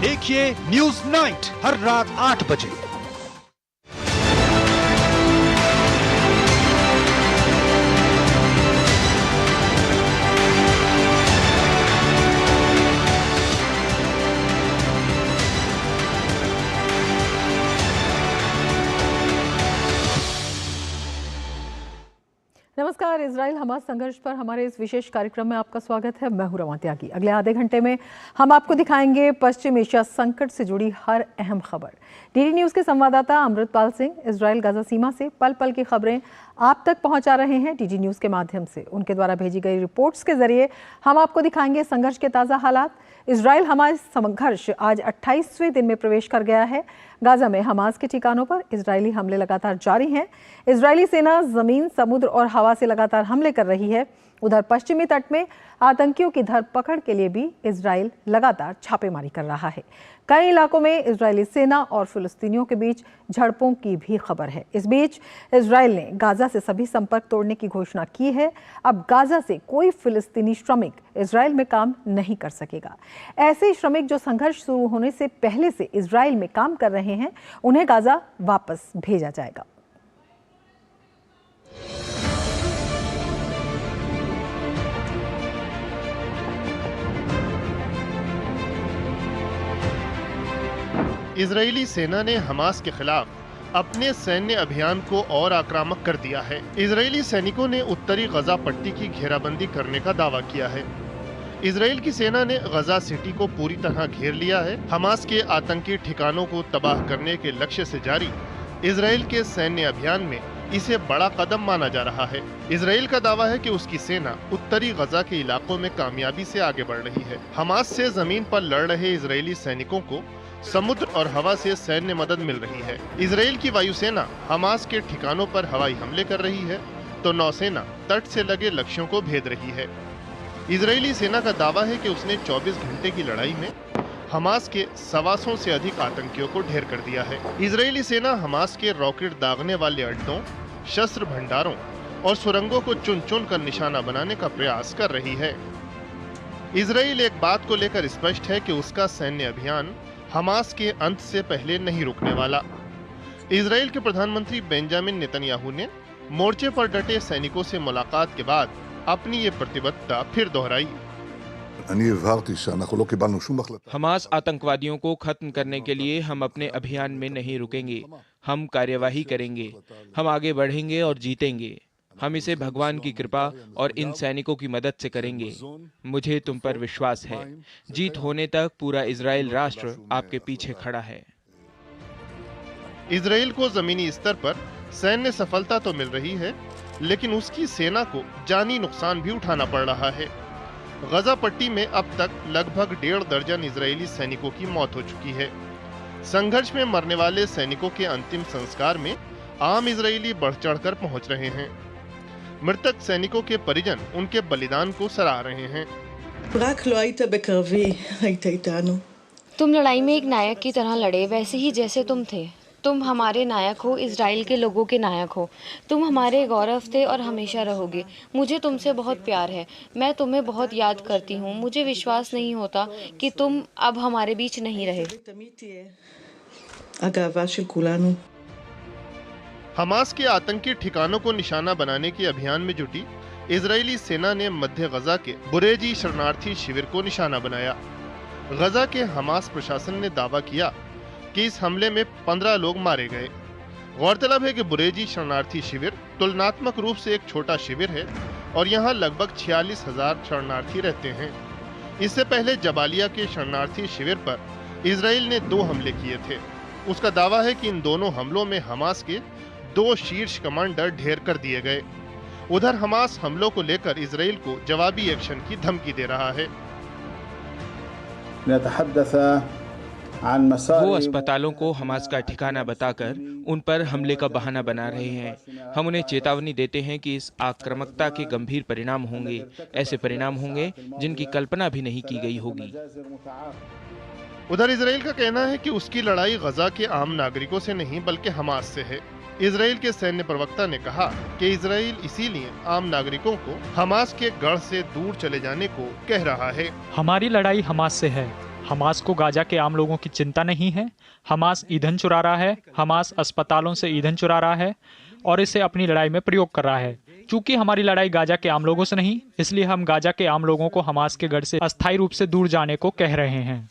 देखिए news night हर रात 8 बजे। नमस्कार। इजराइल हमास संघर्ष पर हमारे इस विशेष कार्यक्रम में आपका स्वागत है। मैं हूं रवा त्यागी। अगले आधे घंटे में हम आपको दिखाएंगे पश्चिम एशिया संकट से जुड़ी हर अहम खबर। डीडी न्यूज के संवाददाता अमृतपाल सिंह इजराइल गाजा सीमा से पल पल की खबरें आप तक पहुंचा रहे हैं डीडी न्यूज के माध्यम से। उनके द्वारा भेजी गई रिपोर्ट्स के जरिए हम आपको दिखाएंगे संघर्ष के ताज़ा हालात। इजराइल हमास संघर्ष आज 28वें दिन में प्रवेश कर गया है। गाजा में हमास के ठिकानों पर इजरायली हमले लगातार जारी हैं। इजरायली सेना जमीन, समुद्र और हवा से लगातार हमले कर रही है। उधर पश्चिमी तट में आतंकियों की धरपकड़ के लिए भी इजराइल लगातार छापेमारी कर रहा है। कई इलाकों में इजरायली सेना और फिलिस्तीनियों के बीच झड़पों की भी खबर है। इस बीच इजराइल ने गाजा से सभी संपर्क तोड़ने की घोषणा की है। अब गाजा से कोई फिलिस्तीनी श्रमिक इजराइल में काम नहीं कर सकेगा। ऐसे श्रमिक जो संघर्ष शुरू होने से पहले से इजराइल में काम कर रहे हैं, उन्हें गाजा वापस भेजा जाएगा। इजरायली सेना ने हमास के खिलाफ अपने सैन्य अभियान को और आक्रामक कर दिया है। इजरायली सैनिकों ने उत्तरी गजा पट्टी की घेराबंदी करने का दावा किया है। इजरायल की सेना ने गजा सिटी को पूरी तरह घेर लिया है। हमास के आतंकी ठिकानों को तबाह करने के लक्ष्य से जारी इजरायल के सैन्य अभियान में इसे बड़ा कदम माना जा रहा है। इजरायल का दावा है कि उसकी सेना उत्तरी गजा के इलाकों में कामयाबी से आगे बढ़ रही है। हमास से जमीन पर लड़ रहे इजरायली सैनिकों को समुद्र और हवा से सैन्य मदद मिल रही है। इजरायल की वायुसेना हमास के ठिकानों पर हवाई हमले कर रही है, तो नौसेना तट से लगे लक्ष्यों को भेद रही है। इजरायली सेना का दावा है कि उसने 24 घंटे की लड़ाई में हमास के 125 से अधिक आतंकियों को ढेर कर दिया है। इजरायली सेना हमास के रॉकेट दागने वाले अड्डों, शस्त्र भंडारों और सुरंगों को चुन चुन कर निशाना बनाने का प्रयास कर रही है। इजरायल एक बात को लेकर स्पष्ट है कि उसका सैन्य अभियान हमास के अंत से पहले नहीं रुकने वाला। इजरायल के प्रधानमंत्री बेंजामिन नेतन्याहू ने मोर्चे पर डटे सैनिकों से मुलाकात के बाद अपनी ये प्रतिबद्धता फिर दोहराई। हमास आतंकवादियों को खत्म करने के लिए हम अपने अभियान में नहीं रुकेंगे। हम कार्यवाही करेंगे, हम आगे बढ़ेंगे और जीतेंगे। हम इसे भगवान की कृपा और इन सैनिकों की मदद से करेंगे। मुझे तुम पर विश्वास है। जीत होने तक पूरा इजराइल राष्ट्र आपके पीछे खड़ा है। इजराइल को जमीनी स्तर पर सैन्य सफलता तो मिल रही है, लेकिन उसकी सेना को जानी नुकसान भी उठाना पड़ रहा है। गजा पट्टी में अब तक लगभग 1.5 दर्जन इजरायली सैनिकों की मौत हो चुकी है। संघर्ष में मरने वाले सैनिकों के अंतिम संस्कार में आम इजरायली बढ़ चढ़कर पहुंच रहे हैं। मृतक सैनिकों के परिजन उनके बलिदान को सराह रहे हैं। तुम लड़ाई में एक नायक की तरह लड़े, वैसे ही जैसे तुम थे। तुम हमारे नायक हो, इजराइल के लोगों के नायक हो। तुम हमारे गौरव थे और हमेशा रहोगे। मुझे तुमसे बहुत प्यार है। मैं तुम्हें बहुत याद करती हूँ। मुझे विश्वास नहीं होता कि तुम अब हमारे बीच नहीं रहे। हमास के आतंकी ठिकानों को निशाना बनाने के अभियान में जुटी इजरायली सेना ने मध्य गजा के बुरेजी शरणार्थी शिविर को निशाना बनाया। गजा के हमास प्रशासन ने दावा किया कि इस हमले में 15 लोग मारे गए। गौरतलब है कि बुरेजी शरणार्थी शिविर तुलनात्मक रूप से एक छोटा शिविर है और यहाँ लगभग 46,000 शरणार्थी रहते हैं। इससे पहले जबालिया के शरणार्थी शिविर पर इजराइल ने 2 हमले किए थे। उसका दावा है कि इन दोनों हमलों में हमास के 2 शीर्ष कमांडर ढेर कर दिए गए। उधर हमास हमलों को लेकर इजराइल को जवाबी एक्शन की धमकी दे रहा है। वो अस्पतालों को हमास का ठिकाना बताकर उन पर हमले का बहाना बना रहे हैं। हम उन्हें चेतावनी देते हैं कि इस आक्रामकता के गंभीर परिणाम होंगे, ऐसे परिणाम होंगे जिनकी कल्पना भी नहीं की गई होगी। उधर इजराइल का कहना है कि उसकी लड़ाई गजा के आम नागरिकों से नहीं बल्कि हमास से है। इजराइल के सैन्य प्रवक्ता ने कहा कि इजराइल इसीलिए आम नागरिकों को हमास के गढ़ से दूर चले जाने को कह रहा है। हमारी लड़ाई हमास से है। हमास को गाजा के आम लोगों की चिंता नहीं है। हमास ईंधन चुरा रहा है, हमास अस्पतालों से ईंधन चुरा रहा है और इसे अपनी लड़ाई में प्रयोग कर रहा है। चूंकि हमारी लड़ाई गाजा के आम लोगों से नहीं, इसलिए हम गाजा के आम लोगों को हमास के गढ़ से अस्थायी रूप से दूर जाने को कह रहे हैं।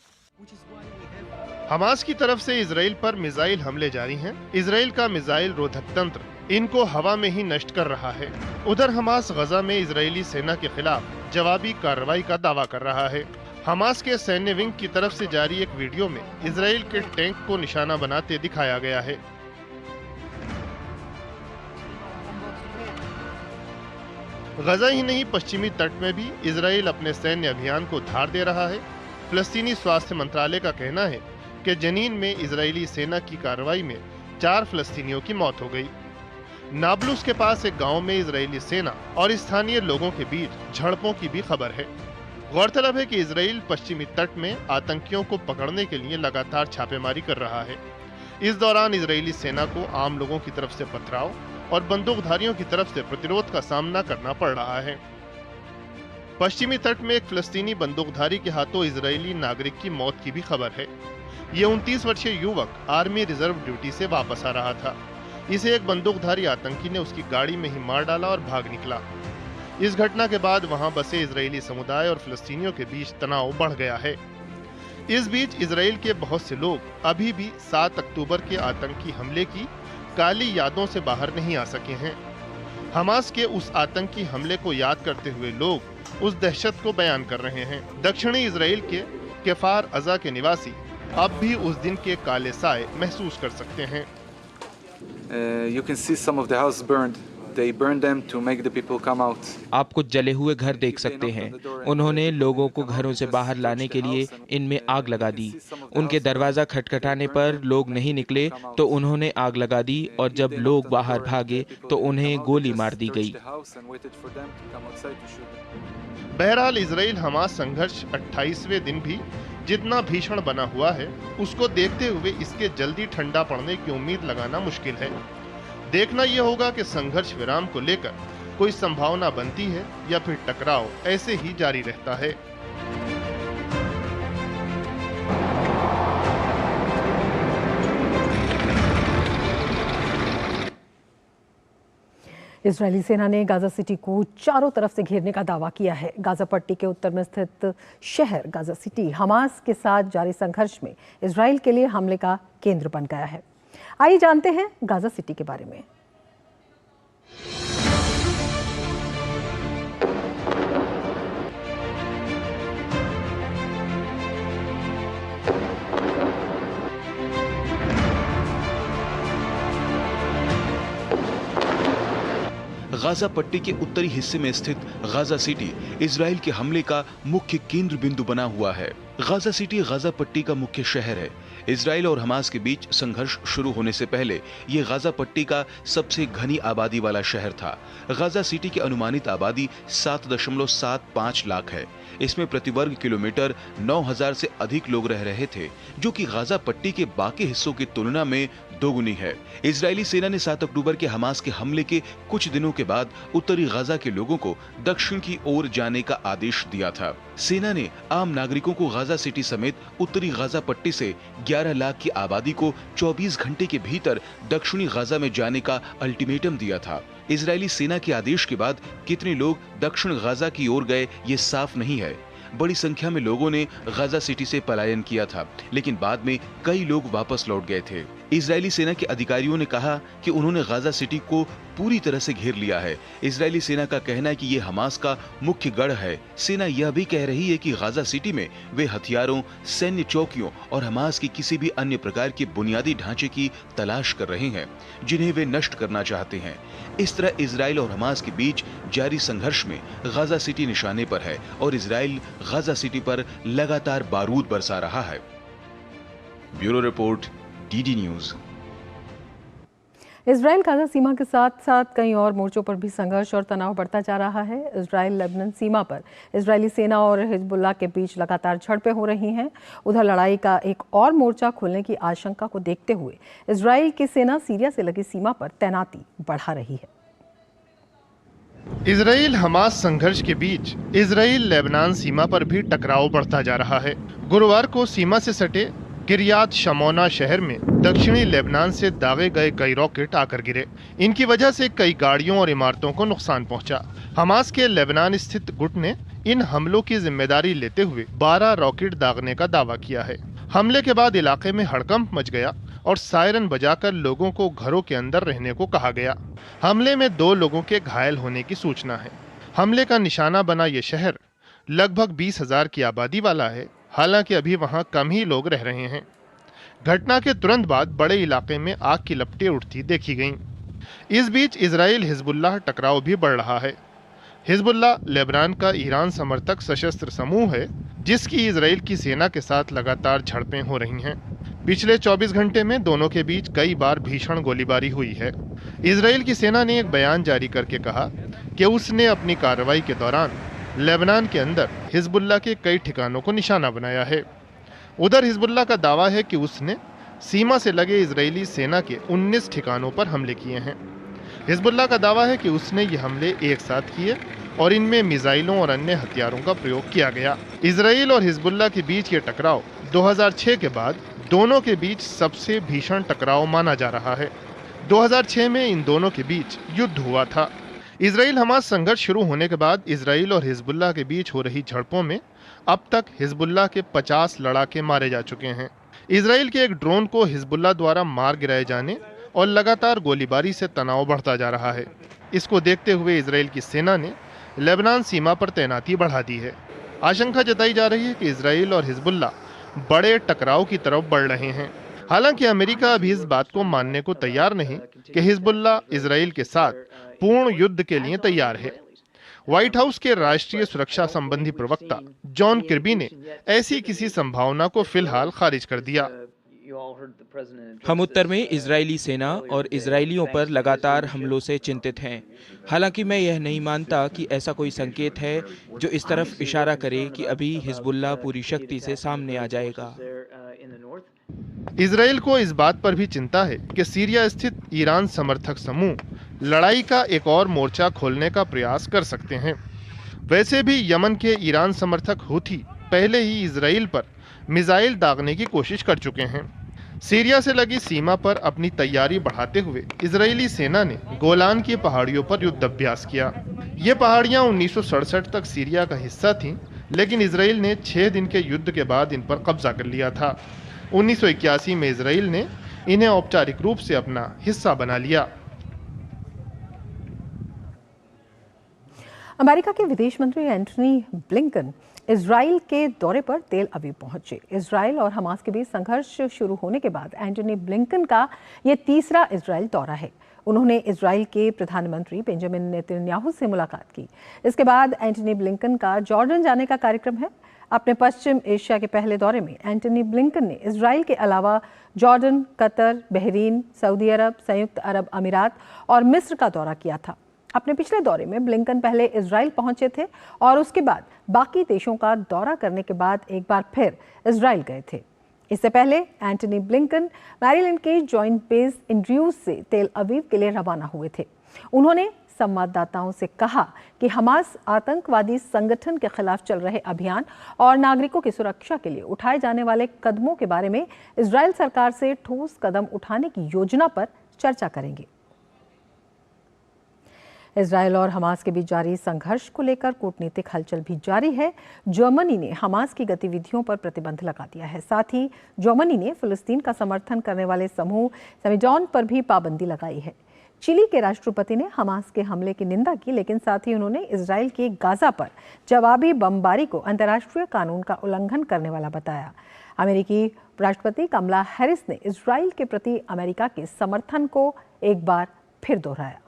हमास की तरफ से इजराइल पर मिसाइल हमले जारी हैं। इजराइल का मिसाइल रोधक तंत्र इनको हवा में ही नष्ट कर रहा है। उधर हमास गजा में इजरायली सेना के खिलाफ जवाबी कार्रवाई का दावा कर रहा है। हमास के सैन्य विंग की तरफ से जारी एक वीडियो में इजराइल के टैंक को निशाना बनाते दिखाया गया है। गजा ही नहीं, पश्चिमी तट में भी इजराइल अपने सैन्य अभियान को धार दे रहा है। फिलिस्तीनी स्वास्थ्य मंत्रालय का कहना है कि जनीन में इजरायली सेना की कार्रवाई में 4 फिलिस्तीनियों की मौत हो गई। नाब्लुस के पास एक गांव में इजरायली सेना और स्थानीय लोगों के बीच झड़पों की भी खबर है। गौरतलब है कि इजराइल पश्चिमी तट में आतंकियों को पकड़ने के लिए लगातार छापेमारी कर रहा है। इस दौरान इजरायली सेना को आम लोगों की तरफ से पथराव और बंदूकधारियों की तरफ से प्रतिरोध का सामना करना पड़ रहा है। पश्चिमी तट में एक फिलिस्तीनी बंदूकधारी के हाथों इजरायली नागरिक की मौत की भी खबर है। ये 29 वर्षीय युवक आर्मी रिजर्व ड्यूटी से वापस आ रहा था। इसे एक बंदूकधारी आतंकी ने उसकी गाड़ी में ही मार डाला और भाग निकला। इस घटना के बाद वहां बसे इजरायली समुदाय और फिलिस्तीनियों के बीच तनाव बढ़ गया है। इस बीच इजराइल के बहुत से लोग अभी भी 7 अक्टूबर के आतंकी हमले की काली यादों से बाहर नहीं आ सके हैं। हमास के उस आतंकी हमले को याद करते हुए लोग उस दहशत को बयान कर रहे हैं। दक्षिणी इजराइल के केफार अजा के निवासी अब भी उस दिन के काले साए महसूस कर सकते हैं। You can see some of the houses burned. They burned them to make the people come out. आप कुछ जले हुए घर देख सकते हैं। उन्होंने लोगों को घरों से बाहर लाने के लिए इनमें आग लगा दी। उनके दरवाजा खटखटाने पर लोग नहीं निकले तो उन्होंने आग लगा दी और जब लोग बाहर भागे तो उन्हें गोली मार दी गई। बहरहाल इजराइल हमास संघर्ष 28वें दिन भी जितना भीषण बना हुआ है, उसको देखते हुए इसके जल्दी ठंडा पड़ने की उम्मीद लगाना मुश्किल है। देखना यह होगा कि संघर्ष विराम को लेकर कोई संभावना बनती है या फिर टकराव ऐसे ही जारी रहता है। इजरायली सेना ने गाजा सिटी को चारों तरफ से घेरने का दावा किया है। गाजा पट्टी के उत्तर में स्थित शहर गाजा सिटी हमास के साथ जारी संघर्ष में इजराइल के लिए हमले का केंद्र बन गया है। आइए जानते हैं गाजा सिटी के बारे में। गाजा पट्टी के उत्तरी हिस्से में स्थित गाजा सिटी इजराइल के हमले का मुख्य केंद्र बिंदु बना हुआ है। गाजा सिटी गाजा पट्टी का मुख्य शहर है। इजराइल और हमास के बीच संघर्ष शुरू होने से पहले ये गाजा पट्टी का सबसे घनी आबादी वाला शहर था। गाजा सिटी की अनुमानित आबादी 7.75 लाख है। इसमें प्रति वर्ग किलोमीटर 9,000 से अधिक लोग रह रहे थे, जो कि गाजा पट्टी के बाकी हिस्सों की तुलना में दोगुनी है। इजरायली सेना ने 7 अक्टूबर के हमास के हमले के कुछ दिनों के बाद उत्तरी गाजा के लोगों को दक्षिण की ओर जाने का आदेश दिया था। सेना ने आम नागरिकों को गाजा सिटी समेत उत्तरी गाजा पट्टी से 11 लाख की आबादी को 24 घंटे के भीतर दक्षिणी गाजा में जाने का अल्टीमेटम दिया था। इजरायली सेना के आदेश के बाद कितने लोग दक्षिण गाजा की ओर गए ये साफ नहीं है। बड़ी संख्या में लोगों ने गाजा सिटी से पलायन किया था, लेकिन बाद में कई लोग वापस लौट गए थे। इजरायली सेना के अधिकारियों ने कहा कि उन्होंने गाजा सिटी को पूरी तरह से घेर लिया है। इजरायली सेना का कहना है कि ये हमास का मुख्य गढ़ है। सेना यह भी कह रही है कि गाजा सिटी में वे हथियारों, सैन्य चौकियों और हमास की किसी भी अन्य प्रकार के बुनियादी ढांचे की तलाश कर रहे हैं, जिन्हें वे नष्ट करना चाहते हैं। इस तरह इजराइल और हमास के बीच जारी संघर्ष में गाजा सिटी निशाने पर है और इजराइल गाजा सिटी पर लगातार बारूद बरसा रहा है। Bureau report, DD news. Israel Gaza सीमा के साथ साथ कई और मोर्चों पर भी संघर्ष और तनाव बढ़ता जा रहा है। इजराइल लेबनान सीमा पर इजरायली सेना और हिजबुल्लाह के बीच लगातार झड़पें हो रही हैं। उधर लड़ाई का एक और मोर्चा खुलने की आशंका को देखते हुए इजराइल की सेना सीरिया से लगी सीमा पर तैनाती बढ़ा रही है। इसराइल हमास संघर्ष के बीच इसराइल लेबनान सीमा पर भी टकराव बढ़ता जा रहा है। गुरुवार को सीमा से सटे किरियात शमोना शहर में दक्षिणी लेबनान से दागे गए कई रॉकेट आकर गिरे। इनकी वजह से कई गाड़ियों और इमारतों को नुकसान पहुंचा। हमास के लेबनान स्थित गुट ने इन हमलों की जिम्मेदारी लेते हुए 12 रॉकेट दागने का दावा किया है। हमले के बाद इलाके में हड़कंप मच गया और सायरन बजाकर लोगों को घरों के अंदर रहने को कहा गया। हमले में 2 लोगों के घायल होने की सूचना है। हमले का निशाना बना ये शहर लगभग 20,000 की आबादी वाला है। हालांकि अभी वहां कम ही लोग रह रहे हैं। घटना के तुरंत बाद बड़े इलाके में आग की लपटें उठती देखी गईं। इस बीच इजराइल हिजबुल्लाह टकराव भी बढ़ रहा है। हिजबुल्लाह लेबनान का ईरान समर्थक सशस्त्र समूह है, जिसकी इजराइल की सेना के साथ लगातार झड़पें हो रही हैं। पिछले 24 घंटे में दोनों के बीच कई बार भीषण गोलीबारी हुई है। इजराइल की सेना ने एक बयान जारी करके कहा कि उसने अपनी कार्रवाई के दौरान लेबनान के अंदर हिजबुल्लाह के कई ठिकानों को निशाना बनाया है। उधर हिजबुल्लाह का दावा है कि उसने सीमा से लगे इजरायली सेना के 19 ठिकानों पर हमले किए हैं। हिजबुल्लाह का दावा है कि उसने ये हमले एक साथ किए और इनमें मिसाइलों और अन्य हथियारों का प्रयोग किया गया। इजराइल और हिजबुल्लाह के बीच ये टकराव 2006 के बाद दोनों के बीच सबसे भीषण टकराव माना जा रहा है। 2006 में इन दोनों के बीच युद्ध हुआ था। इजराइल हमास संघर्ष शुरू होने के बाद इजराइल और हिजबुल्लाह के बीच हो रही झड़पों में अब तक हिजबुल्लाह के 50 लड़ाके मारे जा चुके हैं। इजराइल के एक ड्रोन को हिजबुल्लाह द्वारा मार गिराए जाने और लगातार गोलीबारी से तनाव बढ़ता जा रहा है। इसको देखते हुए इजराइल की सेना ने लेबनान सीमा पर तैनाती बढ़ा दी है। आशंका जताई जा रही है कि इजराइल और हिजबुल्लाह बड़े टकराव की तरफ बढ़ रहे हैं। हालांकि अमेरिका अभी इस बात को मानने को तैयार नहीं कि हिजबुल्लाह इजराइल के साथ पूर्ण युद्ध के लिए तैयार है। व्हाइट हाउस के राष्ट्रीय सुरक्षा संबंधी प्रवक्ता जॉन किर्बी ने ऐसी किसी संभावना को फिलहाल खारिज कर दिया। हम उत्तर में इजरायली सेना और इजरायलियों पर लगातार हमलों से चिंतित हैं। हालांकि मैं यह नहीं मानता कि ऐसा कोई संकेत है जो इस तरफ इशारा करे कि अभी हिजबुल्लाह पूरी शक्ति से सामने आ जाएगा। इजराइल को इस बात पर भी चिंता है कि सीरिया स्थित ईरान समर्थक समूह लड़ाई का एक और मोर्चा खोलने का प्रयास कर सकते हैं। वैसे भी यमन के ईरान समर्थक हूथी पहले ही इजराइल पर मिसाइल दागने की कोशिश कर चुके हैं। सीरिया से लगी सीमा पर अपनी तैयारी बढ़ाते हुए इजरायली सेना ने गोलान की पहाड़ियों पर युद्ध अभ्यास किया। ये पहाड़ियां 1967 तक सीरिया का हिस्सा थीं, लेकिन इजराइल ने 6 दिन के युद्ध के बाद इन पर कब्जा कर लिया था। 1981 में इजराइल ने इन्हें औपचारिक रूप से अपना हिस्सा बना लिया। अमेरिका के विदेश मंत्री एंटनी ब्लिंकन इजराइल के दौरे पर तेल अवीव पहुंचे। इजराइल और हमास के बीच संघर्ष शुरू होने के बाद एंटनी ब्लिंकन का यह तीसरा इजराइल दौरा है। उन्होंने इजराइल के प्रधानमंत्री बेंजामिन नेतन्याहू से मुलाकात की। इसके बाद एंटनी ब्लिंकन का जॉर्डन जाने का कार्यक्रम है। अपने पश्चिम एशिया के पहले दौरे में एंटनी ब्लिंकन ने इजराइल के अलावा जॉर्डन, कतर, बहरीन, सऊदी अरब, संयुक्त अरब अमीरात और मिस्र का दौरा किया था। अपने पिछले दौरे में ब्लिंकन पहले इजराइल पहुंचे थे और उसके बाद बाकी देशों का दौरा करने के बाद एक बार फिर इजराइल गए थे। इससे पहले एंटनी ब्लिंकन मैरीलैंड के जॉइंट बेस एंड्रयूज से तेल अवीव के लिए रवाना हुए थे। उन्होंने संवाददाताओं से कहा कि हमास आतंकवादी संगठन के खिलाफ चल रहे अभियान और नागरिकों की सुरक्षा के लिए उठाए जाने वाले कदमों के बारे में इजराइल सरकार से ठोस कदम उठाने की योजना पर चर्चा करेंगे। इजराइल और हमास के बीच जारी संघर्ष को लेकर कूटनीतिक हलचल भी जारी है। जर्मनी ने हमास की गतिविधियों पर प्रतिबंध लगा दिया है। साथ ही जर्मनी ने फिलिस्तीन का समर्थन करने वाले समूह सेमिडॉन पर भी पाबंदी लगाई है। चिली के राष्ट्रपति ने हमास के हमले की निंदा की, लेकिन साथ ही उन्होंने इजराइल के गाजा पर जवाबी बमबारी को अंतर्राष्ट्रीय कानून का उल्लंघन करने वाला बताया। अमेरिकी राष्ट्रपति कमला हैरिस ने इजराइल के प्रति अमेरिका के समर्थन को एक बार फिर दोहराया।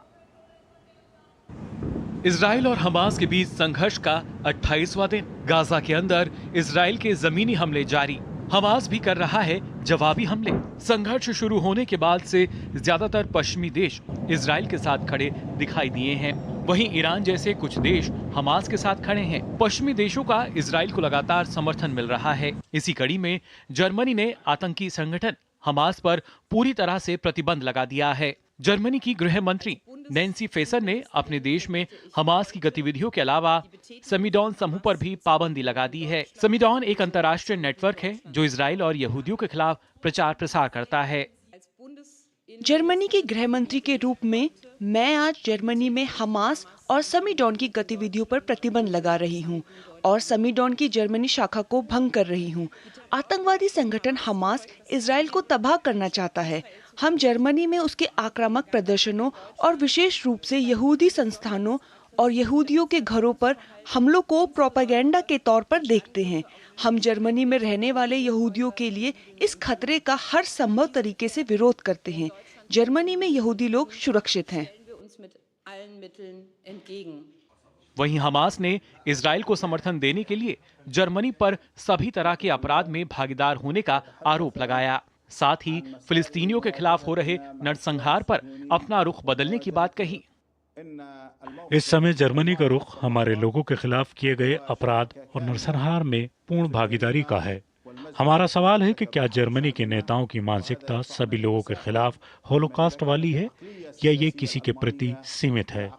इजराइल और हमास के बीच संघर्ष का 28वां दिन। गाजा के अंदर इजराइल के जमीनी हमले जारी। हमास भी कर रहा है जवाबी हमले। संघर्ष शुरू होने के बाद से ज्यादातर पश्चिमी देश इजराइल के साथ खड़े दिखाई दिए हैं। वहीं ईरान जैसे कुछ देश हमास के साथ खड़े हैं। पश्चिमी देशों का इजराइल को लगातार समर्थन मिल रहा है। इसी कड़ी में जर्मनी ने आतंकी संगठन हमास पर पूरी तरह से प्रतिबंध लगा दिया है। जर्मनी की गृह मंत्री नैन्सी फेसन ने अपने देश में हमास की गतिविधियों के अलावा समीडॉन समूह पर भी पाबंदी लगा दी है। समीडॉन एक अंतर्राष्ट्रीय नेटवर्क है जो इजराइल और यहूदियों के खिलाफ प्रचार प्रसार करता है। जर्मनी के गृह मंत्री के रूप में मैं आज जर्मनी में हमास और समीडॉन की गतिविधियों पर प्रतिबंध लगा रही हूं और समीडॉन की जर्मनी शाखा को भंग कर रही हूं। आतंकवादी संगठन हमास इजराइल को तबाह करना चाहता है। हम जर्मनी में उसके आक्रामक प्रदर्शनों और विशेष रूप से यहूदी संस्थानों और यहूदियों के घरों पर हमलों को प्रोपेगेंडा के तौर पर देखते हैं। हम जर्मनी में रहने वाले यहूदियों के लिए इस खतरे का हर संभव तरीके से विरोध करते हैं। जर्मनी में यहूदी लोग सुरक्षित हैं। वहीं हमास ने इजराइल को समर्थन देने के लिए जर्मनी पर सभी तरह के अपराध में भागीदार होने का आरोप लगाया। साथ ही फिलिस्तीनियों के खिलाफ हो रहे नरसंहार पर अपना रुख बदलने की बात कही। इस समय जर्मनी का रुख हमारे लोगों के खिलाफ किए गए अपराध और नरसंहार में पूर्ण भागीदारी का है। हमारा सवाल है कि क्या जर्मनी के नेताओं की मानसिकता सभी लोगों के खिलाफ होलोकॉस्ट वाली है या ये किसी के प्रति सीमित है।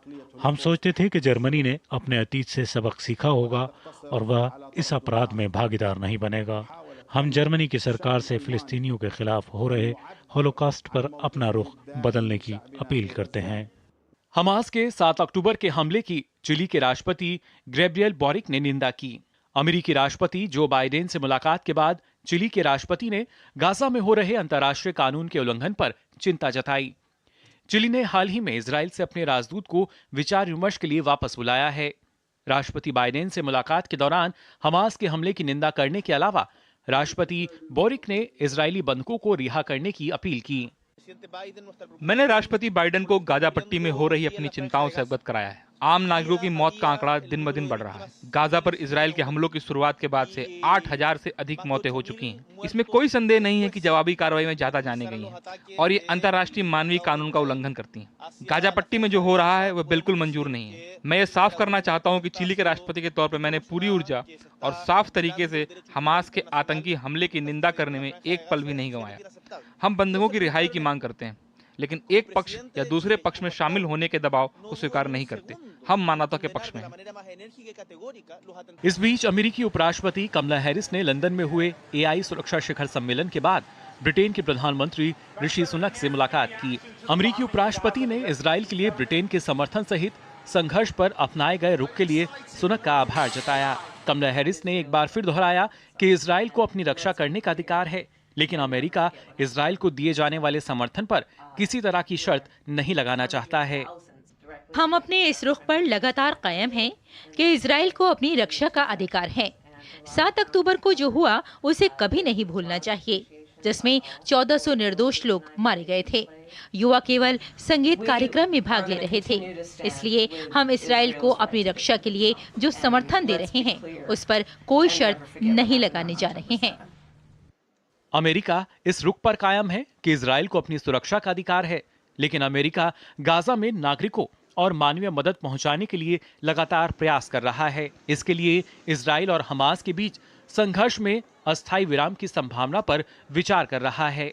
हम सोचते थे कि जर्मनी ने अपने अतीत से सबक सीखा होगा और वह इस अपराध में भागीदार नहीं बनेगा। हम जर्मनी की सरकार से फिलिस्तीनियों के खिलाफ हो रहे होलोकॉस्ट पर अपना रुख बदलने की अपील करते हैं। हमास के 7 अक्टूबर के हमले की चिली के राष्ट्रपति गैब्रियल बोरिक ने निंदा की। अमेरिकी राष्ट्रपति जो बाइडेन से मुलाकात के बाद चिली के राष्ट्रपति ने गाजा में हो रहे अंतर्राष्ट्रीय कानून के उल्लंघन पर चिंता जताई। चिली ने हाल ही में इजराइल से अपने राजदूत को विचार विमर्श के लिए वापस बुलाया है। राष्ट्रपति बाइडेन से मुलाकात के दौरान हमास के हमले की निंदा करने के अलावा राष्ट्रपति बोरिक ने इजरायली बंधकों को रिहा करने की अपील की। मैंने राष्ट्रपति बाइडेन को गाजा पट्टी में हो रही अपनी चिंताओं से अवगत कराया है। आम नागरिकों की मौत का आंकड़ा दिन ब दिन बढ़ रहा है। गाजा पर इजराइल के हमलों की शुरुआत के बाद से 8,000 से अधिक मौतें हो चुकी हैं। इसमें कोई संदेह नहीं है कि जवाबी कार्रवाई में ज्यादा जाने गई हैं और ये अंतर्राष्ट्रीय मानवीय कानून का उल्लंघन करती हैं। गाजा पट्टी में जो हो रहा है वह बिल्कुल मंजूर नहीं है। मैं ये साफ करना चाहता हूँ कि चिली के राष्ट्रपति के तौर पर मैंने पूरी ऊर्जा और साफ तरीके से हमास के आतंकी हमले की निंदा करने में एक पल भी नहीं गंवाया। हम बंधकों की रिहाई की मांग करते हैं, लेकिन एक पक्ष या दूसरे पक्ष में शामिल होने के दबाव को स्वीकार नहीं करते। हम मानवता के पक्ष में हैं। इस बीच अमेरिकी उपराष्ट्रपति कमला हैरिस ने लंदन में हुए एआई सुरक्षा शिखर सम्मेलन के बाद ब्रिटेन के प्रधानमंत्री ऋषि सुनक से मुलाकात की। अमेरिकी उपराष्ट्रपति ने इजराइल के लिए ब्रिटेन के समर्थन सहित संघर्ष पर अपनाए गए रुख के लिए सुनक का आभार जताया। कमला हैरिस ने एक बार फिर दोहराया कि इजराइल को अपनी रक्षा करने का अधिकार है, लेकिन अमेरिका इजराइल को दिए जाने वाले समर्थन पर किसी तरह की शर्त नहीं लगाना चाहता है। हम अपने इस रुख पर लगातार कायम हैं कि इजराइल को अपनी रक्षा का अधिकार है। 7 अक्टूबर को जो हुआ उसे कभी नहीं भूलना चाहिए, जिसमें 1400 निर्दोष लोग मारे गए थे। युवा केवल संगीत कार्यक्रम में भाग ले रहे थे। इसलिए हम इजराइल को अपनी रक्षा के लिए जो समर्थन दे रहे हैं उस पर कोई शर्त नहीं लगाने जा रहे हैं। अमेरिका इस रुख पर कायम है कि इजराइल को अपनी सुरक्षा का अधिकार है, लेकिन अमेरिका गाजा में नागरिकों और मानवीय मदद पहुंचाने के लिए लगातार प्रयास कर रहा है। इसके लिए इजराइल और हमास के बीच संघर्ष में अस्थायी विराम की संभावना पर विचार कर रहा है।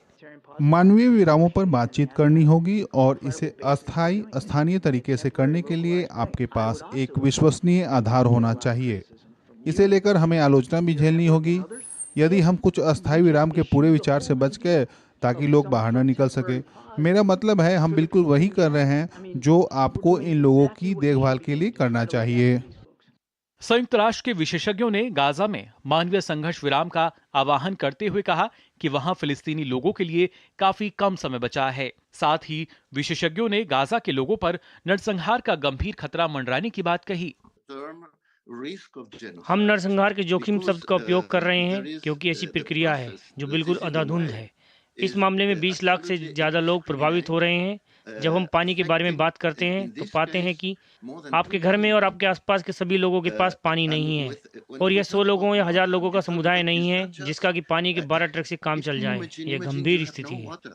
मानवीय विरामों पर बातचीत करनी होगी और इसे स्थानीय तरीके से करने के लिए आपके पास एक विश्वसनीय आधार होना चाहिए। इसे लेकर हमें आलोचना भी झेलनी होगी। यदि हम कुछ अस्थायी विराम के पूरे विचार से बच गए ताकि लोग बाहर न निकल सके, मेरा मतलब है हम बिल्कुल वही कर रहे हैं जो आपको इन लोगों की देखभाल के लिए करना चाहिए। संयुक्त राष्ट्र के विशेषज्ञों ने गाजा में मानवीय संघर्ष विराम का आह्वान करते हुए कहा कि वहां फिलिस्तीनी लोगों के लिए काफी कम समय बचा है। साथ ही विशेषज्ञों ने गाजा के लोगों पर नरसंहार का गंभीर खतरा मंडराने की बात कही। हम नरसंहार के जोखिम शब्द का उपयोग कर रहे हैं क्योंकि ऐसी प्रक्रिया है जो बिल्कुल अंधाधुंध है। इस मामले में 20 लाख से ज्यादा लोग प्रभावित हो रहे हैं। जब हम पानी के बारे में बात करते हैं तो पाते हैं कि आपके घर में और आपके आसपास के सभी लोगों के पास पानी नहीं है, और यह 100 लोगों या 1000 लोगों का समुदाय नहीं है जिसका कि पानी के 12 ट्रक से काम चल जाए। यह गंभीर स्थिति है।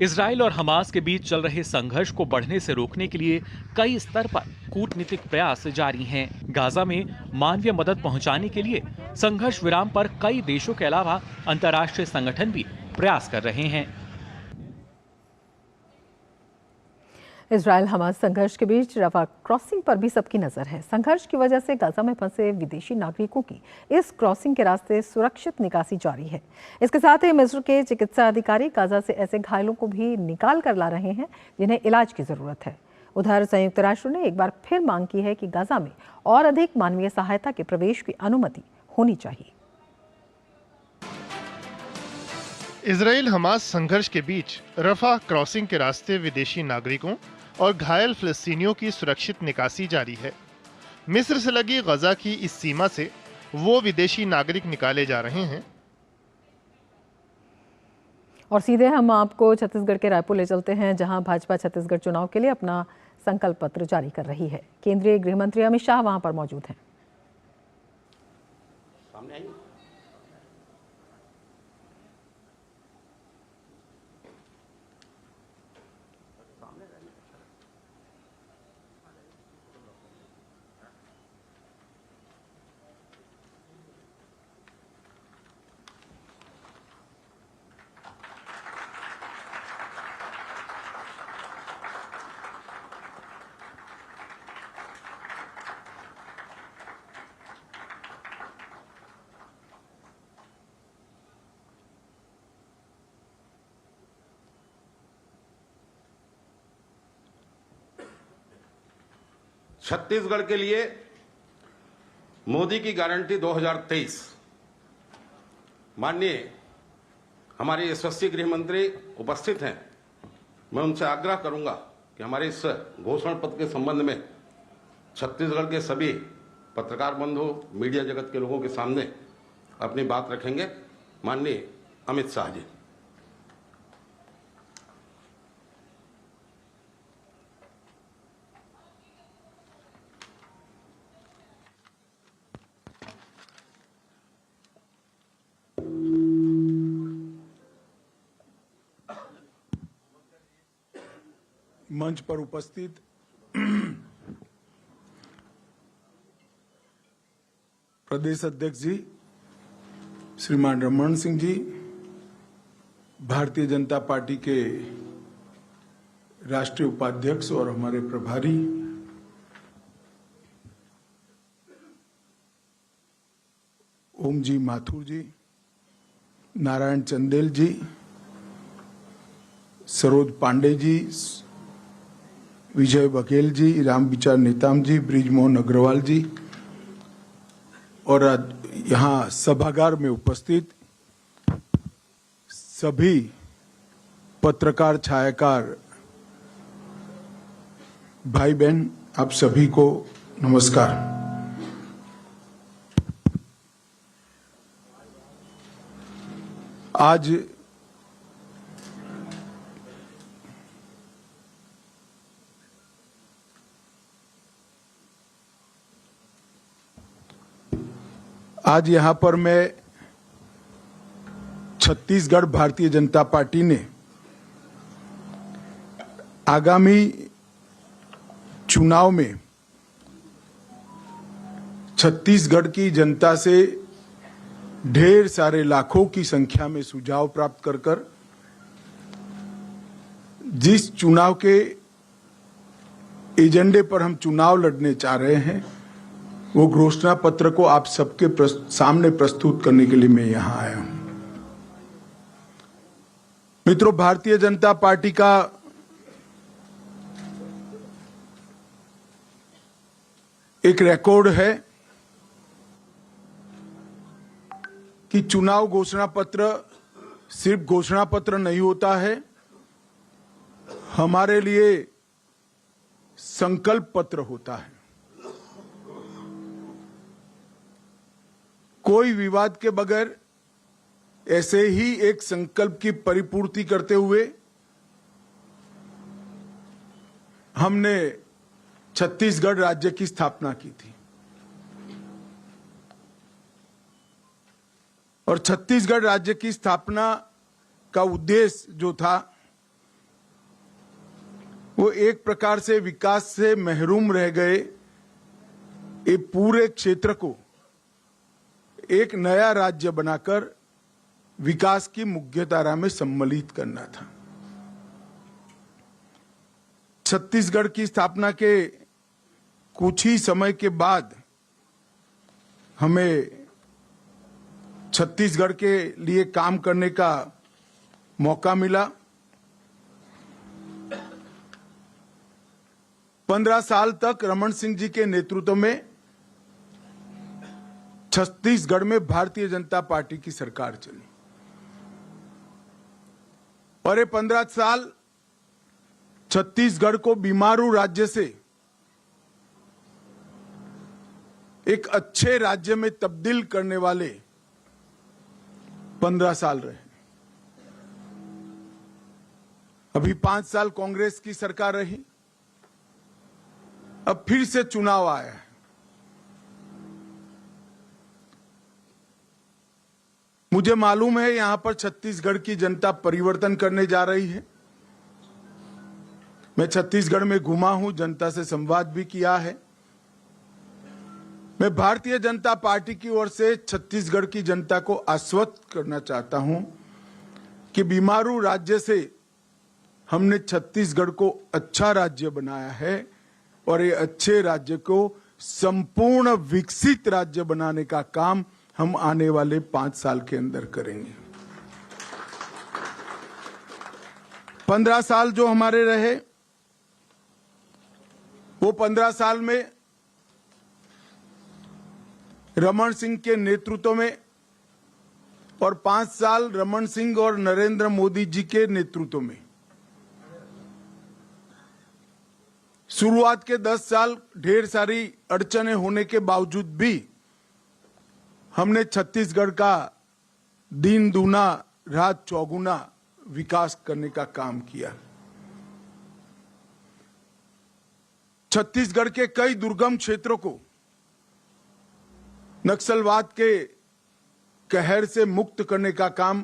इजराइल और हमास के बीच चल रहे संघर्ष को बढ़ने से रोकने के लिए कई स्तर पर कूटनीतिक प्रयास जारी हैं। गाजा में मानवीय मदद पहुंचाने के लिए संघर्ष विराम पर कई देशों के अलावा अंतर्राष्ट्रीय संगठन भी प्रयास कर रहे हैं। इजराइल हमास संघर्ष के बीच रफा क्रॉसिंग पर भी सबकी नजर है। संघर्ष की वजह से गाजा में फंसे विदेशी नागरिकों की इस क्रॉसिंग के रास्ते सुरक्षित निकासी जारी है। इसके साथ ही मिस्र के चिकित्सा अधिकारी गाजा से ऐसे घायलों को भी निकाल कर ला रहे हैं जिन्हें इलाज की जरूरत है। उधर संयुक्त राष्ट्र ने एक बार फिर मांग की है कि गाजा में और अधिक मानवीय सहायता के प्रवेश की अनुमति होनी चाहिए। इजराइल हमास संघर्ष के बीच रफा क्रॉसिंग के रास्ते विदेशी नागरिकों और घायल फिलिस्तीनियों की सुरक्षित निकासी जारी है। मिस्र से लगी गजा की इस सीमा से वो विदेशी नागरिक निकाले जा रहे हैं। और सीधे हम आपको छत्तीसगढ़ के रायपुर ले चलते हैं, जहां भाजपा छत्तीसगढ़ चुनाव के लिए अपना संकल्प पत्र जारी कर रही है। केंद्रीय गृह मंत्री अमित शाह वहां पर मौजूद हैं। छत्तीसगढ़ के लिए मोदी की गारंटी 2023। माननीय हमारे यशस्वी गृह मंत्री उपस्थित हैं। मैं उनसे आग्रह करूंगा कि हमारे इस घोषणा पत्र के संबंध में छत्तीसगढ़ के सभी पत्रकार बंधु, मीडिया जगत के लोगों के सामने अपनी बात रखेंगे। माननीय अमित शाह जी। मंच पर उपस्थित प्रदेश अध्यक्ष जी श्रीमान रमन सिंह जी, भारतीय जनता पार्टी के राष्ट्रीय उपाध्यक्ष और हमारे प्रभारी, ओम जी माथुर जी, नारायण चंदेल जी, सरोज पांडे जी, विजय बघेल जी, राम विचार नेताम जी, ब्रिजमोहन अग्रवाल जी और यहाँ सभागार में उपस्थित सभी पत्रकार, छायाकार भाई बहन, आप सभी को नमस्कार। आज यहां पर मैं छत्तीसगढ़ भारतीय जनता पार्टी ने आगामी चुनाव में छत्तीसगढ़ की जनता से ढेर सारे लाखों की संख्या में सुझाव प्राप्त कर जिस चुनाव के एजेंडे पर हम चुनाव लड़ने चाह रहे हैं, वो घोषणा पत्र को आप सबके सामने प्रस्तुत करने के लिए मैं यहां आया हूं। मित्रों, भारतीय जनता पार्टी का एक रिकॉर्ड है कि चुनाव घोषणा पत्र सिर्फ घोषणा पत्र नहीं होता है, हमारे लिए संकल्प पत्र होता है। कोई विवाद के बगैर ऐसे ही एक संकल्प की परिपूर्ति करते हुए हमने छत्तीसगढ़ राज्य की स्थापना की थी और छत्तीसगढ़ राज्य की स्थापना का उद्देश्य जो था वो एक प्रकार से विकास से महरूम रह गए ये पूरे क्षेत्र को एक नया राज्य बनाकर विकास की मुख्यधारा में सम्मिलित करना था। छत्तीसगढ़ की स्थापना के कुछ ही समय के बाद हमें छत्तीसगढ़ के लिए काम करने का मौका मिला। 15 साल तक रमन सिंह जी के नेतृत्व में छत्तीसगढ़ में भारतीय जनता पार्टी की सरकार चली और ये 15 साल छत्तीसगढ़ को बीमारू राज्य से एक अच्छे राज्य में तब्दील करने वाले 15 साल रहे। अभी 5 साल कांग्रेस की सरकार रही, अब फिर से चुनाव आया है। मुझे मालूम है यहां पर छत्तीसगढ़ की जनता परिवर्तन करने जा रही है। मैं छत्तीसगढ़ में घुमा हूं, जनता से संवाद भी किया है। मैं भारतीय जनता पार्टी की ओर से छत्तीसगढ़ की जनता को आश्वस्त करना चाहता हूं कि बीमारू राज्य से हमने छत्तीसगढ़ को अच्छा राज्य बनाया है और ये अच्छे राज्य को संपूर्ण विकसित राज्य बनाने का काम हम आने वाले 5 साल के अंदर करेंगे। 15 साल जो हमारे रहे, वो 15 साल में रमन सिंह के नेतृत्व में और 5 साल रमन सिंह और नरेंद्र मोदी जी के नेतृत्व में। शुरुआत के 10 साल ढेर सारी अड़चनें होने के बावजूद भी हमने छत्तीसगढ़ का दिन दूना रात चौगुना विकास करने का काम किया। छत्तीसगढ़ के कई दुर्गम क्षेत्रों को नक्सलवाद के कहर से मुक्त करने का काम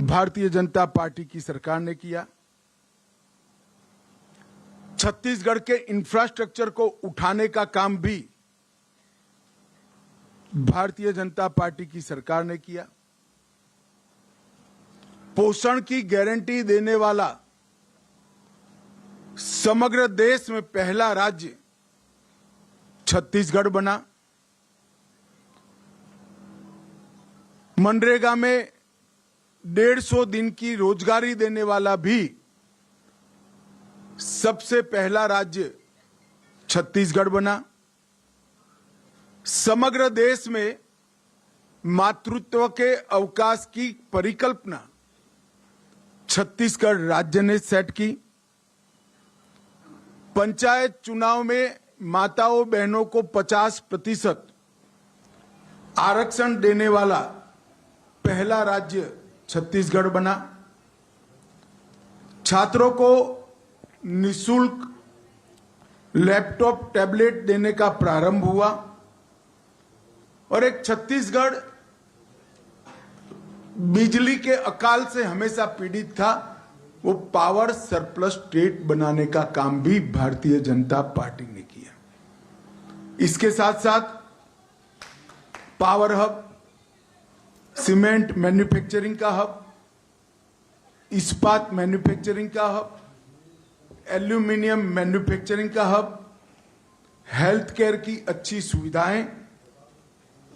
भारतीय जनता पार्टी की सरकार ने किया। छत्तीसगढ़ के इंफ्रास्ट्रक्चर को उठाने का काम भी भारतीय जनता पार्टी की सरकार ने किया। पोषण की गारंटी देने वाला समग्र देश में पहला राज्य छत्तीसगढ़ बना। मनरेगा में 150 दिन की रोजगारी देने वाला भी सबसे पहला राज्य छत्तीसगढ़ बना। समग्र देश में मातृत्व के अवकाश की परिकल्पना छत्तीसगढ़ राज्य ने सेट की। पंचायत चुनाव में माताओं बहनों को 50% आरक्षण देने वाला पहला राज्य छत्तीसगढ़ बना। छात्रों को निःशुल्क लैपटॉप टैबलेट देने का प्रारंभ हुआ और एक छत्तीसगढ़ बिजली के अकाल से हमेशा पीड़ित था, वो पावर सरप्लस स्टेट बनाने का काम भी भारतीय जनता पार्टी ने किया। इसके साथ साथ पावर हब, सीमेंट मैन्युफैक्चरिंग का हब, इस्पात मैन्युफैक्चरिंग का हब, एल्यूमिनियम मैन्युफैक्चरिंग का हब, हेल्थ केयर की अच्छी सुविधाएं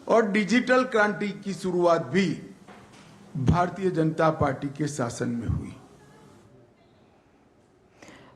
और डिजिटल क्रांति की शुरुआत भी भारतीय जनता पार्टी के शासन में हुई।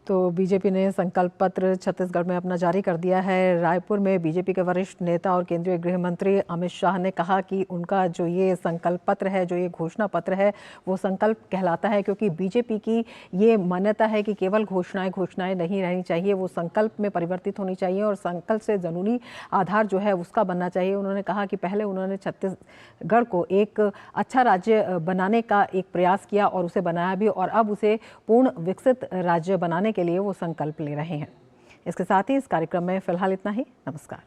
तो बीजेपी ने संकल्प पत्र छत्तीसगढ़ में अपना जारी कर दिया है। रायपुर में बीजेपी के वरिष्ठ नेता और केंद्रीय गृह मंत्री अमित शाह ने कहा कि उनका जो ये संकल्प पत्र है, जो ये घोषणा पत्र है, वो संकल्प कहलाता है क्योंकि बीजेपी की ये मान्यता है कि केवल घोषणाएं नहीं रहनी चाहिए, वो संकल्प में परिवर्तित होनी चाहिए और संकल्प से कानूनी आधार जो है उसका बनना चाहिए। उन्होंने कहा कि पहले उन्होंने छत्तीसगढ़ को एक अच्छा राज्य बनाने का एक प्रयास किया और उसे बनाया भी, और अब उसे पूर्ण विकसित राज्य बनाने के लिए वो संकल्प ले रहे हैं। इसके साथ ही इस कार्यक्रम में फिलहाल इतना ही। नमस्कार।